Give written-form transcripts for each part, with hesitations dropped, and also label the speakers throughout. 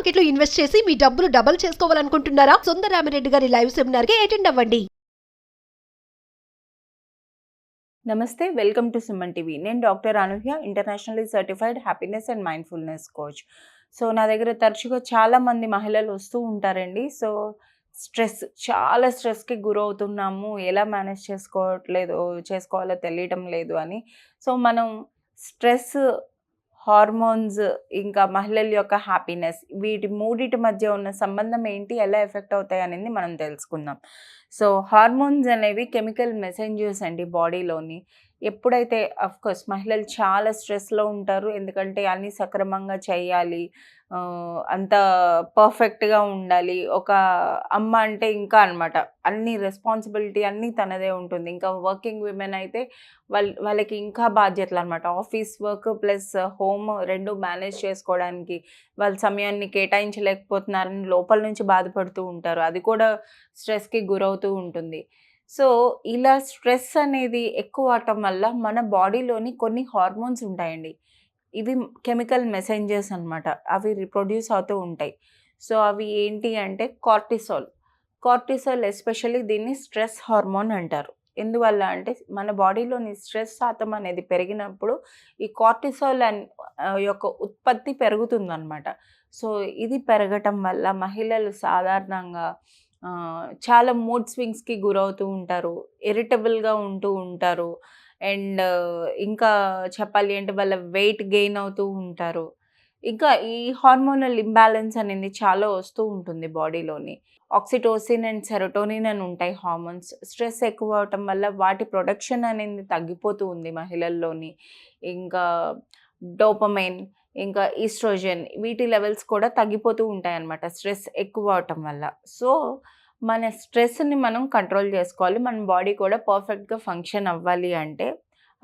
Speaker 1: Market లో invest చేసి మీ డబ్బులు డబుల్ చేసుకోవాలనుకుంటున్నారా? సుందరరామిరెడ్డి గారి లైవ్ సెమినార్ కి అటెండ్ అవ్వండి.
Speaker 2: నమస్తే, వెల్కమ్ టు సుమన్ టీవీ. నేను doctor Anuhya, internationally certified happiness and mindfulness coach. So నా దగ్గర తరచుగా చాలామంది మహిళలు వస్తూ ఉంటారండి. సో చాలా స్ట్రెస్కి గురవుతున్నాము, ఎలా మేనేజ్ చేసుకోవాలో తెలియటం లేదు అని. సో మనం స్ట్రెస్, హార్మోన్స్, ఇంకా మహిళల యొక్క హ్యాపీనెస్, వీటి మూడిటి మధ్య ఉన్న సంబంధం ఏంటి, ఎలా ఎఫెక్ట్ అవుతాయి అనేది మనం తెలుసుకుందాం. సో హార్మోన్స్ అనేవి కెమికల్ మెసెంజర్స్ అండి బాడీలోని. ఎప్పుడైతే అఫ్కోర్స్ మహిళలు చాలా స్ట్రెస్లో ఉంటారు, ఎందుకంటే అన్నీ సక్రమంగా చేయాలి, అంత పర్ఫెక్ట్గా ఉండాలి. ఒక అమ్మ అంటే ఇంకా అనమాట, అన్ని రెస్పాన్సిబిలిటీ అన్నీ తనదే ఉంటుంది. ఇంకా వర్కింగ్ విమెన్ అయితే వాళ్ళకి ఇంకా బాధ్యతలు అనమాట. ఆఫీస్ వర్క్ ప్లస్ హోమ్ రెండు మేనేజ్ చేసుకోవడానికి వాళ్ళ సమయాన్ని కేటాయించలేకపోతున్నారని లోపల నుంచి బాధపడుతూ ఉంటారు. అది కూడా స్ట్రెస్కి గురవుతూ ఉంటుంది. సో ఇలా స్ట్రెస్ అనేది ఎక్కువ అవటం వల్ల మన బాడీలోని కొన్ని హార్మోన్స్ ఉంటాయండి. ఇవి కెమికల్ మెసెంజర్స్ అనమాట. అవి ప్రొడ్యూస్ అవుతూ ఉంటాయి. సో అవి ఏంటి అంటే కార్టిసాల్ ఎస్పెషల్లీ దీన్ని స్ట్రెస్ హార్మోన్ అంటారు. ఎందువల్ల అంటే మన బాడీలోని స్ట్రెస్ శాతం అనేది పెరిగినప్పుడు ఈ కార్టిసాల్ యొక్క ఉత్పత్తి పెరుగుతుందన్నమాట. సో ఇది పెరగటం వల్ల మహిళలు సాధారణంగా చాలా మూడ్ స్వింగ్స్కి గురవుతూ ఉంటారు, ఇరిటబుల్గా ఉంటూ ఉంటారు. అండ్ ఇంకా చెప్పాలి అంటే వాళ్ళ వెయిట్ గెయిన్ అవుతూ ఉంటారు. ఇంకా ఈ హార్మోనల్ ఇంబ్యాలెన్స్ అనేది చాలా వస్తూ ఉంటుంది బాడీలోని. ఆక్సిటోసిన్ అండ్ సెరోటోనిన్ అని ఉంటాయి హార్మోన్స్. స్ట్రెస్ ఎక్కువ అవటం వల్ల వాటి ప్రొడక్షన్ అనేది తగ్గిపోతూ ఉంది మహిళల్లోని. ఇంకా డోపమైన్, ఇంకా ఈస్ట్రోజన్, వీటి లెవెల్స్ కూడా తగ్గిపోతూ ఉంటాయన్నమాట స్ట్రెస్ ఎక్కువ అవటం వల్ల. సో మన స్ట్రెస్ని మనం కంట్రోల్ చేసుకోవాలి. మన బాడీ కూడా పర్ఫెక్ట్గా ఫంక్షన్ అవ్వాలి అంటే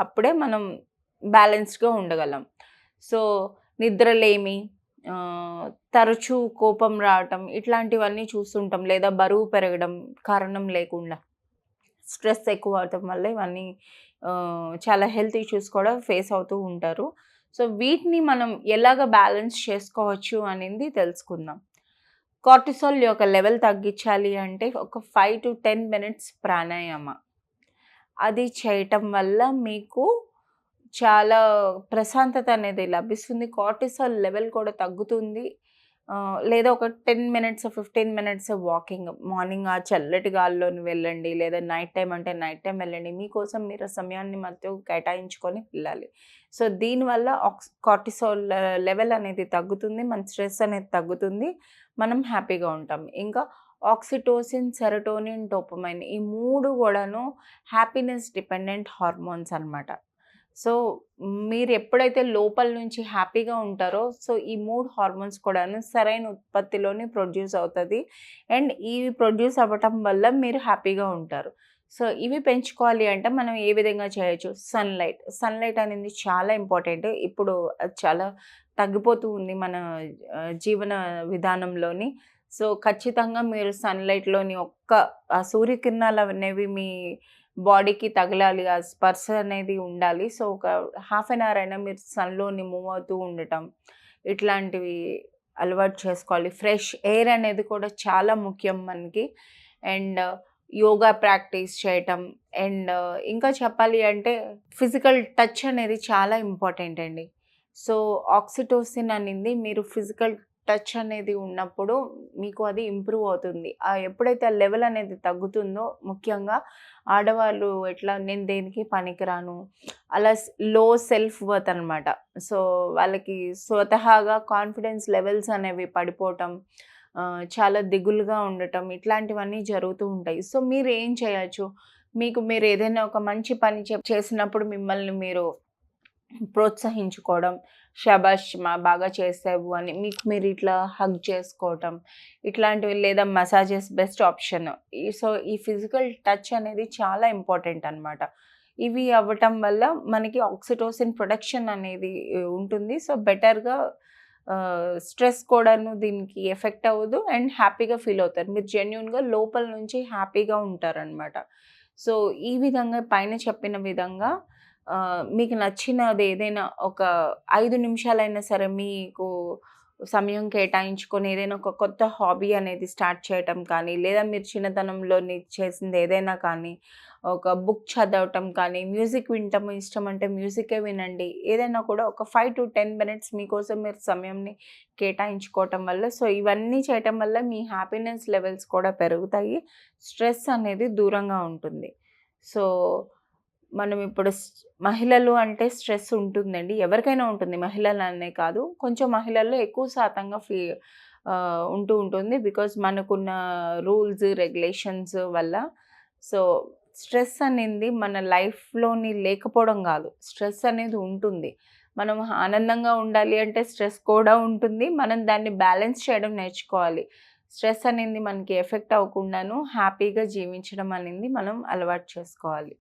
Speaker 2: అప్పుడే మనం బ్యాలెన్స్డ్గా ఉండగలం. సో నిద్రలేమి, తరచూ కోపం రావటం, ఇట్లాంటివన్నీ చూస్తుంటాం. లేదా బరువు పెరగడం కారణం లేకుండా స్ట్రెస్ ఎక్కువ అవటం వల్ల ఇవన్నీ చాలా హెల్త్ ఇష్యూస్ కూడా ఫేస్ అవుతూ ఉంటారు. సో వీటిని మనం ఎలాగ బ్యాలెన్స్ చేసుకోవచ్చు అనేది తెలుసుకుందాం. కార్టిసాల్ యొక్క లెవెల్ తగ్గించాలి అంటే ఒక 5 to 10 మినిట్స్ ప్రాణాయామ. అది చేయటం వల్ల మీకు చాలా ప్రశాంతత అనేది లభిస్తుంది. కార్టిసాల్ లెవెల్ కూడా తగ్గుతుంది. లేదా ఒక 10 మినిట్స్, 15 మినిట్స్ వాకింగ్, మార్నింగ్ ఆ చల్లటి గాలిలోని వెళ్ళండి, లేదా నైట్ టైం అంటే నైట్ టైం వెళ్ళండి. మీకోసం మీరు సమయాన్ని మధ్య కేటాయించుకొని వెళ్ళాలి. సో దీనివల్ల కార్టిసాల్ లెవెల్ అనేది తగ్గుతుంది, మన స్ట్రెస్ అనేది తగ్గుతుంది, మనం హ్యాపీగా ఉంటాం. ఇంకా ఆక్సిటోసిన్, సెరోటోనిన్, డోపమైన్, ఈ మూడు కూడాను హ్యాపీనెస్ డిపెండెంట్ హార్మోన్స్ అనమాట. సో మీరు ఎప్పుడైతే లోపల నుంచి హ్యాపీగా ఉంటారో, సో ఈ 3 హార్మోన్స్ కూడాను సరైన ఉత్పత్తిలోనే ప్రొడ్యూస్ అవుతుంది. అండ్ ఇవి ప్రొడ్యూస్ అవ్వటం వల్ల మీరు హ్యాపీగా ఉంటారు. సో ఇవి పెంచుకోవాలి అంటే మనం ఏ విధంగా చేయొచ్చు? సన్లైట్ అనేది చాలా ఇంపార్టెంట్. ఇప్పుడు అది చాలా తగ్గిపోతూ ఉంది మన జీవన విధానంలోని. సో ఖచ్చితంగా మీరు సన్లైట్లోని ఆ సూర్యకిరణాలు అనేవి మీ బాడీకి తగలాలి, ఆ స్పర్శ అనేది ఉండాలి. సో ఒక హాఫ్ అన్ అవర్ అయినా మీరు సన్లోని మూవ్ అవుతూ ఉండటం, ఇట్లాంటివి అలవాటు చేసుకోవాలి. ఫ్రెష్ ఎయిర్ అనేది కూడా చాలా ముఖ్యం మనకి. అండ్ యోగా ప్రాక్టీస్ చేయటం, అండ్ ఇంకా చెప్పాలి అంటే ఫిజికల్ టచ్ అనేది చాలా ఇంపార్టెంట్ అండి. సో ఆక్సిటోసిన్ అనేది మీరు ఫిజికల్ టచ్ అనేది ఉన్నప్పుడు మీకు అది ఇంప్రూవ్ అవుతుంది. ఎప్పుడైతే ఆ లెవెల్ అనేది తగ్గుతుందో, ముఖ్యంగా ఆడవాళ్ళు ఎట్లా నేను దేనికి పనికిరాను, అలా లో సెల్ఫ్ వర్త్ అనమాట. సో వాళ్ళకి స్వతహాగా కాన్ఫిడెన్స్ లెవెల్స్ అనేవి పడిపోవటం, చాలా దిగులుగా ఉండటం, ఇట్లాంటివన్నీ జరుగుతూ ఉంటాయి. సో మీరు ఏం చేయొచ్చు? మీరు ఏదైనా ఒక మంచి పని చేసినప్పుడు మిమ్మల్ని మీరు ప్రోత్సహించుకోవడం, షాబాష్ బాగా చేసావు అని మీకు మీరు ఇట్లా హగ్ చేసుకోవటం, ఇట్లాంటివి, లేదా మసాజెస్ బెస్ట్ ఆప్షన్. సో ఈ ఫిజికల్ టచ్ అనేది చాలా ఇంపార్టెంట్ అనమాట. ఇవి అవ్వటం వల్ల మనకి ఆక్సిటోసిన్ ప్రొడక్షన్ అనేది ఉంటుంది. సో బెటర్గా స్ట్రెస్ కూడాను దీనికి ఎఫెక్ట్ అవ్వదు అండ్ హ్యాపీగా ఫీల్ అవుతారు. మీరు జెన్యూన్గా లోపల నుంచి హ్యాపీగా ఉంటారనమాట. సో ఈ విధంగా పైన చెప్పిన విధంగా మీకు నచ్చినది ఏదైనా ఒక 5 నిమిషాలైనా సరే మీకు సమయం కేటాయించుకొని ఏదైనా ఒక కొత్త హాబీ అనేది స్టార్ట్ చేయటం కానీ, లేదా మీరు చిన్నతనంలోని చేసింది ఏదైనా కానీ, ఒక బుక్ చదవటం కానీ, మ్యూజిక్ వినటం ఇష్టమంటే మ్యూజికే వినండి. ఏదైనా కూడా ఒక 5-10 మినిట్స్ మీకోసం మీరు సమయంని కేటాయించుకోవటం వల్ల ఇవన్నీ చేయటం వల్ల మీ హ్యాపీనెస్ లెవెల్స్ కూడా పెరుగుతాయి. స్ట్రెస్ అనేది దూరంగా ఉంటుంది. సో, మనం ఇప్పుడు మహిళలు అంటే స్ట్రెస్ ఉంటుందండి. ఎవరికైనా ఉంటుంది. మహిళలనే కాదు. కొంచెం మహిళల్లో ఎక్కువ శాతంగా ఉంటూ ఉంటుంది. బికాజ్ మనకున్న రూల్స్, రెగ్యులేషన్స్ వల్ల. సో, స్ట్రెస్ అనేది మన లైఫ్‌లోని లేకపోవడం గాదు. స్ట్రెస్ అనేది ఉంటుంది. మనం ఆనందంగా ఉండాలి అంటే స్ట్రెస్ కూడా ఉంటుంది. మనం దాన్ని బ్యాలెన్స్ చేయడం నేర్చుకోవాలి. స్ట్రెస్ అనేది మనకి ఎఫెక్ట్ అవ్వకుండాను హ్యాపీగా జీవించడం అనేది మనం అలవాటు చేసుకోవాలి.